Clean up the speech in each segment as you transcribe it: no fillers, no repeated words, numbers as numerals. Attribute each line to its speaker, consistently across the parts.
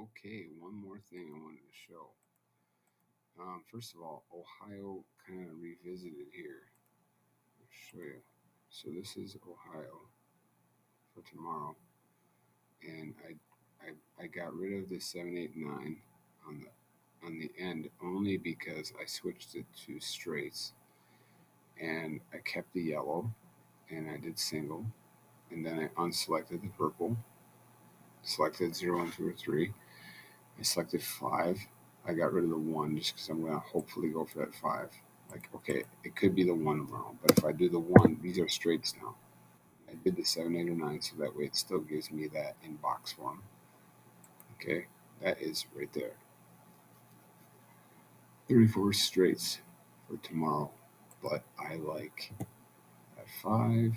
Speaker 1: Okay, one more thing I wanted to show. First of all, Ohio kind of revisited here. I'll show you. So this is Ohio for tomorrow, and I got rid of the 789 on the end only because I switched it to straights, and I kept the yellow, and I did single, and then I unselected the purple, selected 0, 1, 2, or 3. I selected 5. I got rid of the 1 just because I'm going to hopefully go for that 5. Like, okay, it could be the 1 tomorrow, but if I do the 1, these are straights now. I did the 7, 8, or 9, so that way it still gives me that in box form. Okay, that is right there. 34 straights for tomorrow, but I like that 5.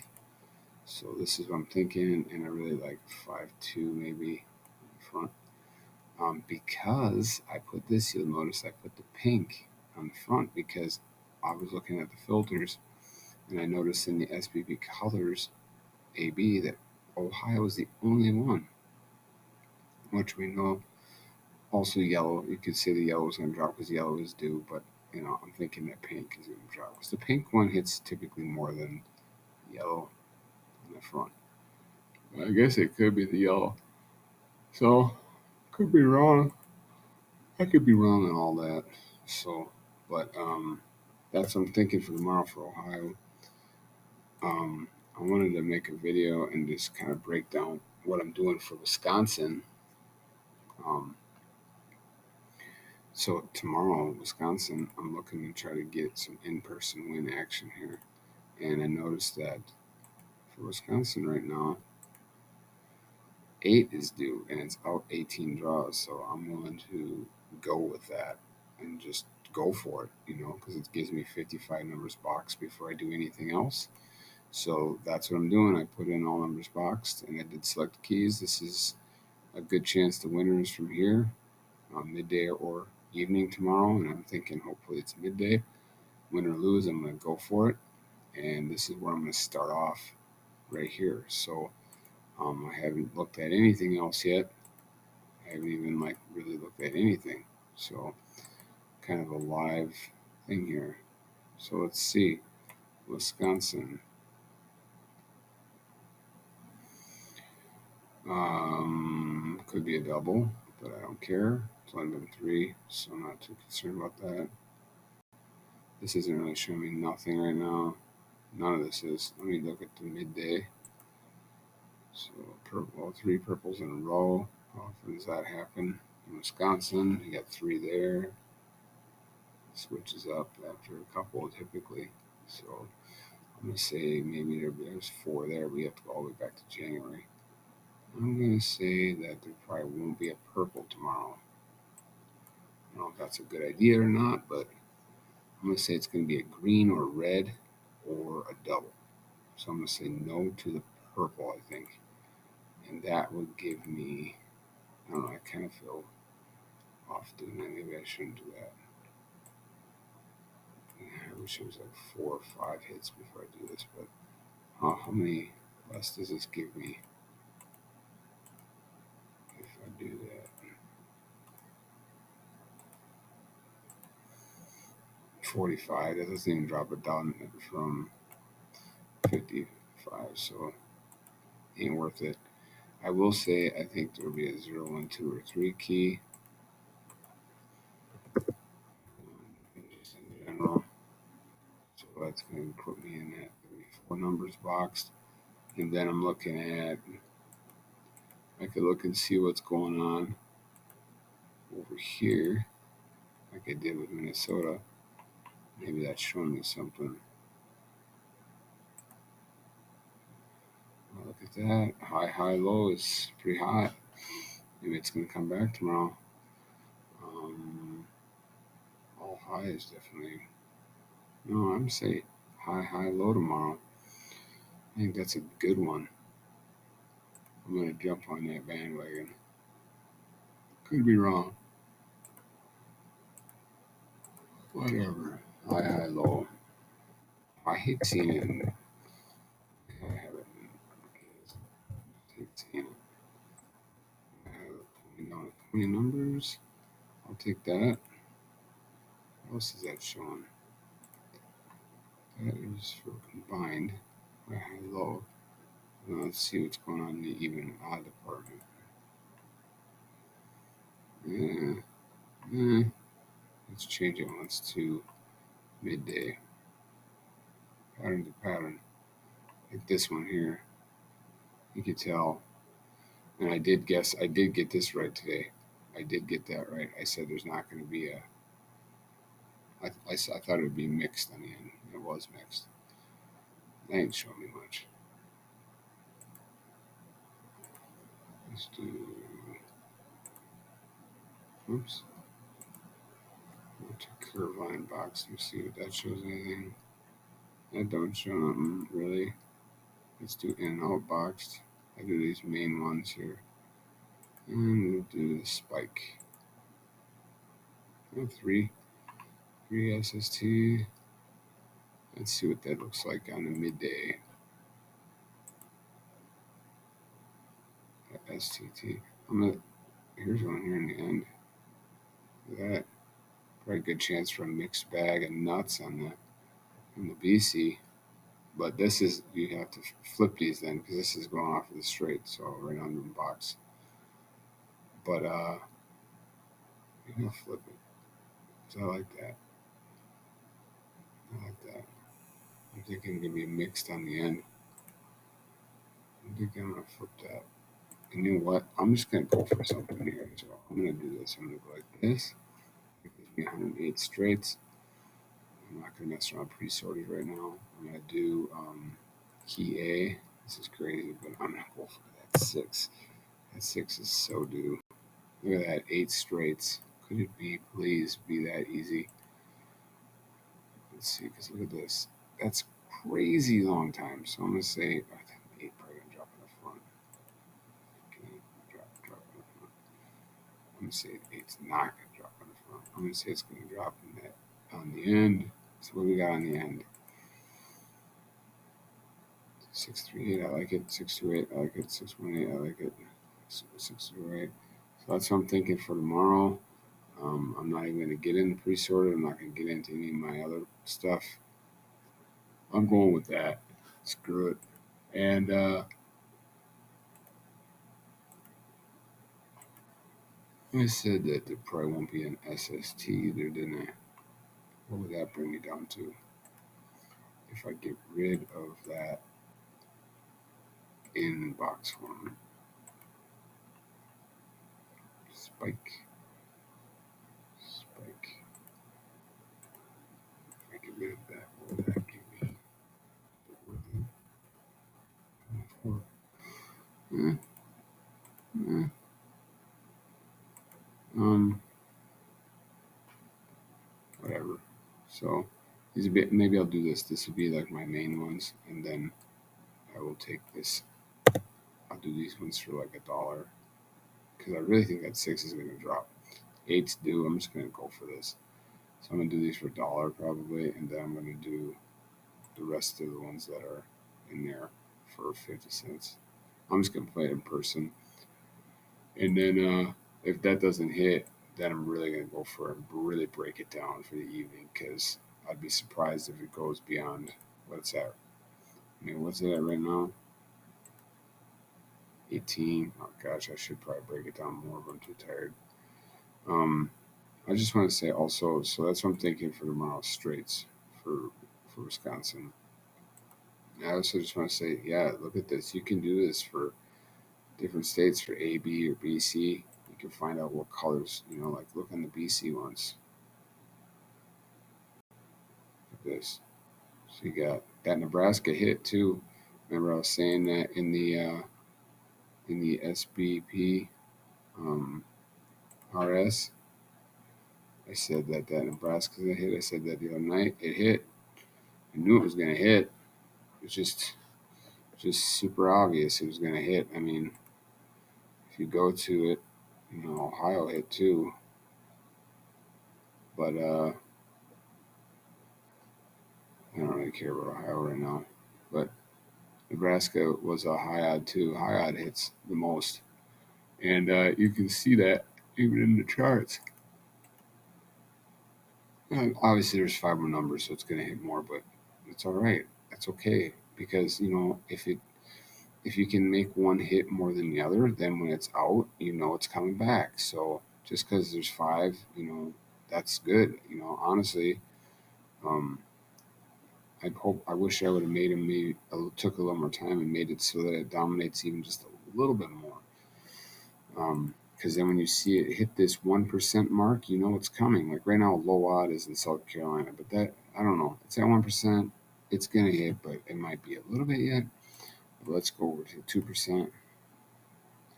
Speaker 1: So this is what I'm thinking, and I really like 5, 2 maybe in front. Because I put this, you'll notice I put the pink on the front because I was looking at the filters and I noticed in the SBB colors AB that Ohio is the only one, which we know also yellow. You could say the yellow is going to drop because yellow is due, but I'm thinking that pink is going to drop because the pink one hits typically more than yellow in the front. I guess it could be the yellow. So, could be wrong. I could be wrong on all that. So, but that's what I'm thinking for tomorrow for Ohio. I wanted to make a video and just kind of break down what I'm doing for Wisconsin. Um, so tomorrow, Wisconsin, I'm looking to try to get some in-person win action here. And I noticed that for Wisconsin right now, 8 is due and it's out 18 draws. So I'm willing to go with that and just go for it, because it gives me 55 numbers boxed before I do anything else. So that's what I'm doing. I put in all numbers boxed and I did select keys. This is a good chance the winner is from here, midday or evening tomorrow. And I'm thinking hopefully it's midday. Win or lose, I'm going to go for it. And this is where I'm going to start off right here. So I haven't looked at anything else yet. I haven't even really looked at anything. So kind of a live thing here. So let's see. Wisconsin. Could be a double, but I don't care. It's only been 3, so I'm not too concerned about that. This isn't really showing me nothing right now. None of this is. Let me look at the midday. So purple, 3 purples in a row. How often does that happen? In Wisconsin, you got 3 there. Switches up after a couple typically. So I'm going to say maybe there's 4 there. We have to go all the way back to January. I'm going to say that there probably won't be a purple tomorrow. I don't know if that's a good idea or not, but I'm going to say it's going to be a green or red or a double. So I'm going to say no to the purple, I think. And that would give me, I don't know, I kind of feel off doing that. Maybe I shouldn't do that. I wish it was like 4 or 5 hits before I do this, but how many less does this give me if I do that? 45. That doesn't even drop it down from 55, so ain't worth it. I will say I think there will be a 0, 1, 2, or 3 key. Just in general. So that's going to put me in that 4 numbers boxed. And then I'm looking at, I could look and see what's going on over here, like I did with Minnesota. Maybe that's showing me something. Look at that. High, high, low is pretty hot. Maybe it's going to come back tomorrow. All high is definitely. No, I'm saying high, high, low tomorrow. I think that's a good one. I'm going to jump on that bandwagon. Could be wrong. Whatever. High, high, low. I hate seeing it. I have it. I hate seeing it. 20 numbers. I'll take that. What else is that showing? That is for combined. High, low. Let's see what's going on in the even and odd department. Let's change it once to midday. Pattern to pattern. Like this one here. You can tell. And I did get this right today. I did get that right. I said there's not going to be I thought it would be mixed on the end. It was mixed. That ain't showing me much. Let's do. Oops. Go to curve line box. Let's see if that shows anything. That don't show nothing really. Let's do in and out boxed. I do these main ones here. And we'll do the spike. Oh, three SST. Let's see what that looks like on the midday. STT. Here's one here in the end. Look at that. Probably a good chance for a mixed bag of nuts on the BC. But this is, you have to flip these then because this is going off of the straight, so right under the box. But maybe I'll flip it. So I like that. I'm thinking it's gonna be mixed on the end. I think I'm gonna flip that. And you know what? I'm just gonna go for something here. So I'm gonna do this. I'm gonna go like this. It gives me 108 straights. I'm not gonna mess around pre-sorted right now. I'm gonna do key A. This is crazy, but I'm gonna go for that 6. That 6 is so due. Look at that, 8 straights. Could it be, please, be that easy? Let's see, because look at this. That's crazy long time. So I'm gonna say, I think 8 probably gonna drop in the front. Okay, drop in the front. I'm gonna say 8's not gonna drop in the front. I'm gonna say it's gonna drop in that on the end. So what we got on the end? 638, I like it. 628, I like it. 618, I like it. 628. So that's what I'm thinking for tomorrow. I'm not even going to get into pre-sorted. I'm not going to get into any of my other stuff. I'm going with that. Screw it. And I said that there probably won't be an SST either, didn't I? What would that bring me down to? If I get rid of that in box form. Spike. If I get rid of that, what would that give me? Whatever. So these maybe I'll do this. This would be like my main ones, and then I will take this. I'll do these ones for like $1 because I really think that 6 is going to drop. 8's due. I'm just going to go for this. So I'm going to do these for $1 probably, and then I'm going to do the rest of the ones that are in there for 50 cents. I'm just going to play it in person. And then if that doesn't hit, then I'm really going to go for it and really break it down for the evening because I'd be surprised if it goes beyond what it's at. I mean, what's it at right now? 18. Oh gosh, I should probably break it down more, but I'm too tired. I just want to say also, so that's what I'm thinking for tomorrow, straights for Wisconsin. I also just want to say, yeah, look at this. You can do this for different states for A, B, or BC. You can find out what colors, like look on the BC ones. Look at this. So you got that Nebraska hit too. Remember I was saying that in the SBP RS. I said that Nebraska's gonna hit. I said that the other night. It hit. I knew it was gonna hit. It's just super obvious it was gonna hit. I mean, if you go to it, Ohio hit too. But I don't really care about Ohio right now. But Nebraska was a high odd too. High odd hits the most, and you can see that even in the charts. Obviously, there's five more numbers, so it's going to hit more, but it's all right. That's okay because if you can make one hit more than the other, then when it's out, it's coming back. So just because there's five, that's good. Honestly, um, I wish I would have made him maybe took a little more time and made it so that it dominates even just a little bit more. Because then when you see it hit this 1% mark, you know it's coming. Like right now, low odd is in South Carolina, but that I don't know. It's at 1%. It's gonna hit, but it might be a little bit yet. But let's go over to 2%.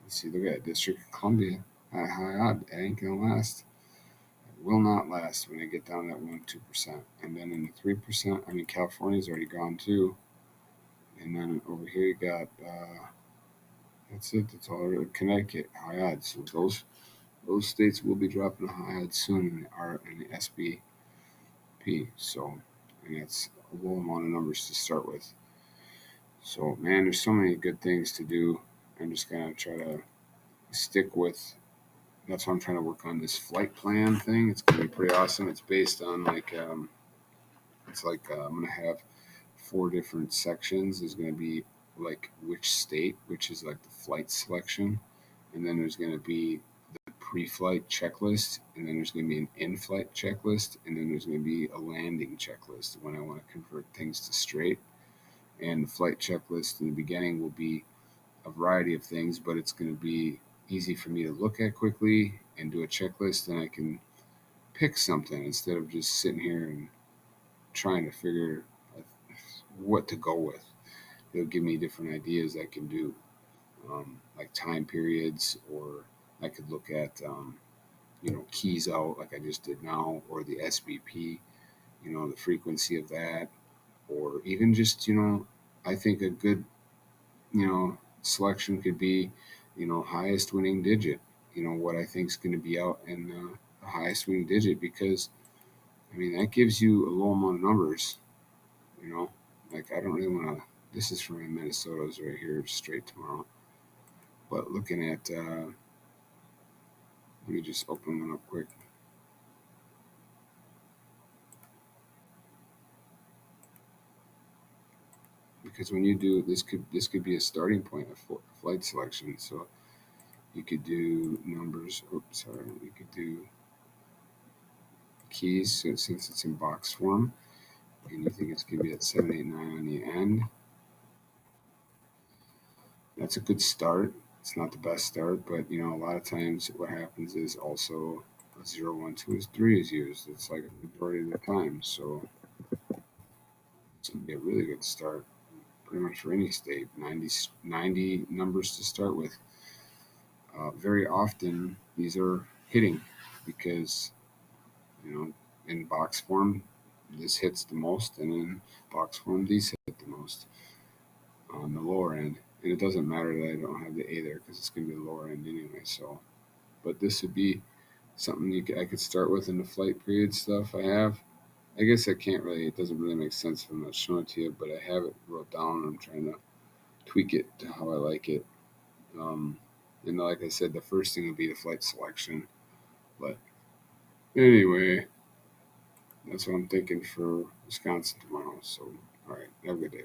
Speaker 1: Let's see. Look at that, District of Columbia at high odd. It ain't gonna last. It will not last when they get down that 1-2%. And then in the 3%, I mean California's already gone too. And then over here you got that's it. That's all. Connecticut high odds. So those states will be dropping a high odds soon in the R and the SBP. So, and that's a low amount of numbers to start with. So, man, there's so many good things to do. I'm just gonna try to stick with. That's why I'm trying to work on this flight plan thing. It's gonna be pretty awesome. It's based on it's like I'm gonna have four different sections. There's gonna be like which state, which is like the flight selection, and then there's gonna be pre-flight checklist, and then there's going to be an in-flight checklist, and then there's going to be a landing checklist when I want to convert things to straight. And the flight checklist in the beginning will be a variety of things, but it's going to be easy for me to look at quickly and do a checklist, and I can pick something instead of just sitting here and trying to figure what to go with. It'll give me different ideas I can do, like time periods, or I could look at keys out like I just did now, or the SBP, the frequency of that, or even just, I think a good, selection could be, highest winning digit, what I think is going to be out in the highest winning digit, because, I mean, that gives you a low amount of numbers, you know, like I don't really want to, this is from Minnesota's right here, straight tomorrow, but looking at, let me just open one up quick. Because when you do this could be a starting point of flight selection. So you could do numbers. Oops, sorry. You could do keys. So since it's in box form, and you think it's going to be at 789 on the end, that's a good start. It's not the best start, but a lot of times what happens is also a 012 is 3 is used. It's like a majority of the time. So it's going to be a really good start, pretty much for any state. 90 numbers to start with. Very often these are hitting because in box form this hits the most, and in box form these hit the most on the lower end. And it doesn't matter that I don't have the A there because it's going to be the lower end anyway. So, but this would be something I could start with in the flight period stuff I have. I guess I can't really. It doesn't really make sense if I'm not showing it to you, but I have it wrote down. And I'm trying to tweak it to how I like it. Um, and like I said, the first thing would be the flight selection. But anyway, that's what I'm thinking for Wisconsin tomorrow. So, all right, have a good day.